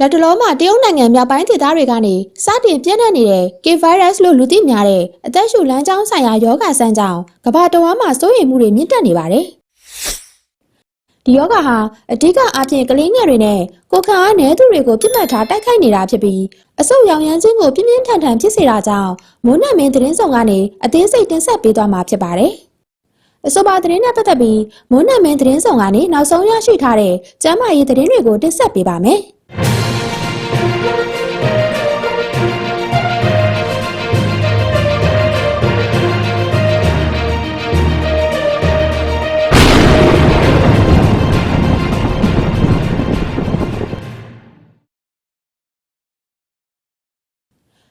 လက်တလုံးမှာတရုတ်နိုင်ငံမြောက်ပိုင်းဒေသတွေကနေစတင်ပြန့်နှံ့နေတဲ့ K-virus လို့လူသိများတဲ့အသက်ရှူလမ်းကြောင်းဆိုင်ရာရောဂါဆန်းကြောင့်ကမ္ဘာတဝန်းမှာစိုးရိမ်မှုတွေမြင့်တက်နေပါတယ်။ဒီရောဂါဟာအဓိကအားဖြင့်ကလေးငယ်တွေနဲ့ကိုယ်ခံအားနည်းသူတွေကိုပြစ်မှတ်ထားတိုက်ခိုက်နေတာဖြစ်ပြီးအဆုတ်ရောင်ရမ်းခြင်းကိုပြင်းပြင်းထန်ထန်ဖြစ်စေတာကြောင့်မိုးနံမင်းသတင်းဆောင်ကနေအသေးစိတ်တင်ဆက်ပေးသွားမှာဖြစ်ပါတယ်။အဆိုပါသတင်းနဲ့ပတ်သက်ပြီးမိုးနံမင်းသတင်းဆောင်ကနေနောက်ဆုံးရရှိထားတဲ့ကျန်းမာရေးသတင်းတွေကိုတင်ဆက်ပေးပါမယ်။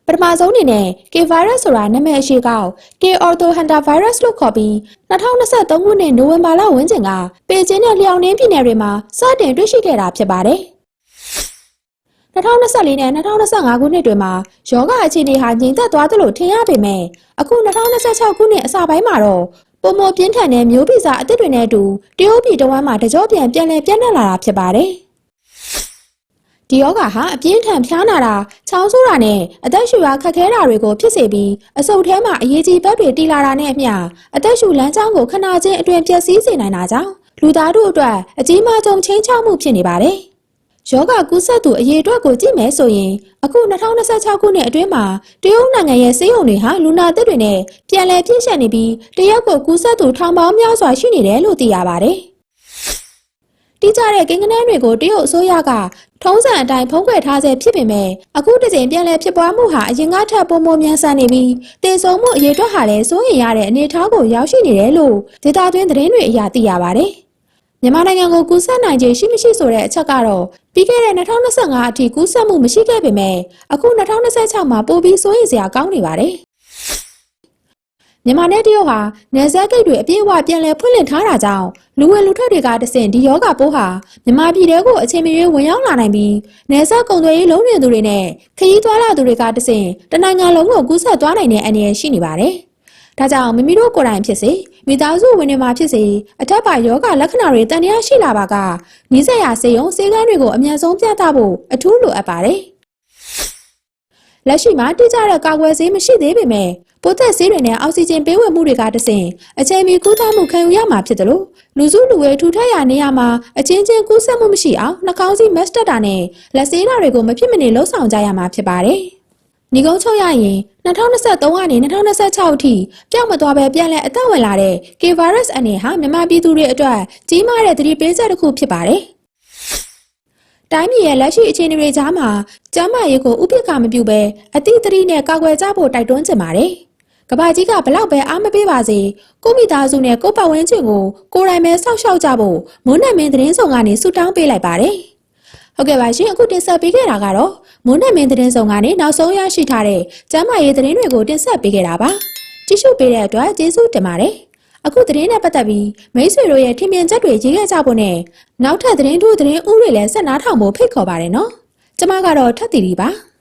ပထမဆုံးအနေနဲ့ K-virus ဆိုတာနာမည်အရှိကောက် K-orthohantavirus လို့ခေါ်ပြီး2023ခုနှစ်နိုဝင်ဘာလဝန်းကျင်ကပေကျင်းနဲ့လျောင်နှင်းပြည်နယ်တွေမှာစတင်တွေ့ရှိခဲ့တာဖြစ်ပါတယ်။2024နဲ့2025ခုနှစ်တွေမှာယောဂအခြေအနေဟာငြိမ်သက်သွားသလိုထင်ရပေမဲ့အခု2026ခုနှစ်အစပိုင်းမှာတော့ပုံမပြင်းထန်တဲ့မျိုးဗီဇအသစ်တွေနဲ့အတူတရုတ်ပြည်တဝန်းမှာတကြောပြန်လည်ပြန့်နှံ့လာတာဖြစ်ပါတယ်။ဒီယောဂါဟာအပြင်းထန်ဖျားနာတာ၊ချောင်းဆိုးတာနဲ့အသက်ရှူရခက်ခဲတာတွေကိုဖြစ်စေပြီးအဆုတ်ထဲမှာအရေးကြီးဘက်တွေတီလာတာနဲ့အမျှအသက်ရှူလမ်းကြောင်းကိုခဏချင်းအတွင်ပျက်စီးစေနိုင်တာကြောင့်လူသားတို့အတွက်အကြီးမားဆုံးချိန်ချောက်မှုဖြစ်နေပါတယ်။ယောဂကူးစက်သူအရေအတွက်ကိုကြည့်မယ်ဆိုရင်အခု2026ခုနှစ်အတွင်းမှာတရုတ်နိုင်ငံရဲ့ဆေးရုံတွေဟာလူနာသစ်တွေနဲ့ပြန်လည်ပြည့်ကျက်နေပြီးတရုတ်ကိုကူးစက်သူထောင်ပေါင်းများစွာရှိနေတယ်လို့သိရပါတယ်။တိကျတဲ့ကိန်းဂဏန်းတွေကိုတရုတ်အစိုးရကထုံးစံအတိုင်းဖုံးကွယ်ထားဆဲဖြစ်ပေမဲ့အခုတစ်ချိန်ပြန်လည်ဖြစ်ပွားမှုဟာအရင်ကထပ်ပိုမိုမြန်ဆန်နေပြီးတည်ဆုံမှုအရေးအတွက်ဟာလည်းစိုးရိမ်ရတဲ့အနေအထားကိုရောက်ရှိနေတယ်လို့ဒေသတွင်းသတင်းတွေအရသိရပါတယ်။မြန်မာနိုင်ငံကိုကူးစက်နိုင်ခြေရှိမရှိဆိုတဲ့အချက်ကတော့ပြီးခဲ့တဲ့2025အထိကူးစက်မှုမရှိခဲ့ပေမဲ့အခု2026မှာပိုပြီးစိုးရိမ်စရာကောင်းနေပါတယ်။မြန်မာနဲ့တရုတ်ဟာနယ်စပ်ဂိတ်တွေအပြည့်အဝပြန်လည်ဖွင့်လှစ်ထားတာကြောင့်လူဝင်လူထွက်တွေကတဆင့်ဒီယောဂပိုးဟာမြန်မာပြည်ထဲကိုအချိန်မရွေးဝင်ရောက်လာနိုင်ပြီးနယ်စပ်ကုန်သွယ်ရေးလုံးနေသူတွေနဲ့ခရီးသွားလာသူတွေကတဆင့်တနိုင်ငံလုံးကိုကူးစက်သွားနိုင်တဲ့အန္တရာယ်ရှိနေပါတယ်။ဒါကြောင့်မိမိတို့ကိုယ်တိုင်ဖြစ်စေမိသားစုဝင်တွေမှာဖြစ်စေအထက်ပါယောဂလက္ခဏာတွေတန်တရားရှိလာပါကနီးစပ်ရာဆေးရုံဆေးခန်းတွေကိုအမြန်ဆုံးပြသဖို့အထူးလိုအပ်ပါတယ်။လက်ရှိမှာတိကျတဲ့ကာကွယ်ဆေးမရှိသေးပေမဲ့ပိုးသက်ဆေးတွေနဲ့အောက်ဆီဂျင်ပေးဝေမှုတွေကတဆင့်အချိန်မီကူးသန်းမှုခံယူရမှာဖြစ်တယ်လို့လူစုလူဝေးထူထပ်ရာနေရာမှာအချင်းချင်းကူးစက်မှုမရှိအောင်နှာခေါင်းစည်းမတ်တက်တာနဲ့လက်ဆေးတာတွေကိုမဖြစ်မနေလှုံ့ဆော်ကြရမှာဖြစ်ပါတယ်။ညီကုန်းချုပ်ရရင်2023ကနေ2026အထိပြောင်းမသွားပဲပြန်လည်အသက်ဝင်လာတဲ့ K-virus အနေဟာမြန်မာပြည်သူတွေအတွက်ကြီးမားတဲ့သတိပေးချက်တစ်ခုဖြစ်ပါတယ်။တိုင်းပြည်ရဲ့လက်ရှိအခြေအနေတွေကြားမှာကျန်းမာရေးကိုဥပက္ခမပြုဘဲအတိအသတိနဲ့ကာကွယ်ကြဖို့တိုက်တွန်းချင်ပါတယ်။ကမ္ဘာကြီးကဘလောက်ပဲအားမပေးပါစေကိုမိသားစုနဲ့ကိုပတ်ဝန်းကျင်ကိုကိုယ်တိုင်ပဲစောင့်ရှောက်ကြဖို့မိုးနံမင်းသတင်းဆောင်ကနေဆုတောင်းပေးလိုက်ပါတယ်။ဟုတ်ကဲ့ပါရှင်အခုတင်ဆက်ပေးခဲ့တာကတော့မိုးနံမင်းသတင်းဆောင်ကနေနောက်ဆုံးရရှိထားတဲ့ကျန်းမာရေးသတင်းတွေကိုတင်ဆက်ပေးခဲ့တာပါ။ကြည့်ရှုပေးတဲ့အတွက်ကျေးဇူးတင်ပါတယ်။အခုသတင်းနဲ့ပတ်သက်ပြီးမိတ်ဆွေတို့ရဲ့ထင်မြင်ချက်တွေရေးခဲ့ကြဖို့နဲ့နောက်ထပ်သတင်းထူးသတင်းဥတွေလည်းဆက်နားထောင်ဖို့ဖိတ်ခေါ်ပါတယ်နော်။ကျွန်မကတော့ထပ်တီပါ။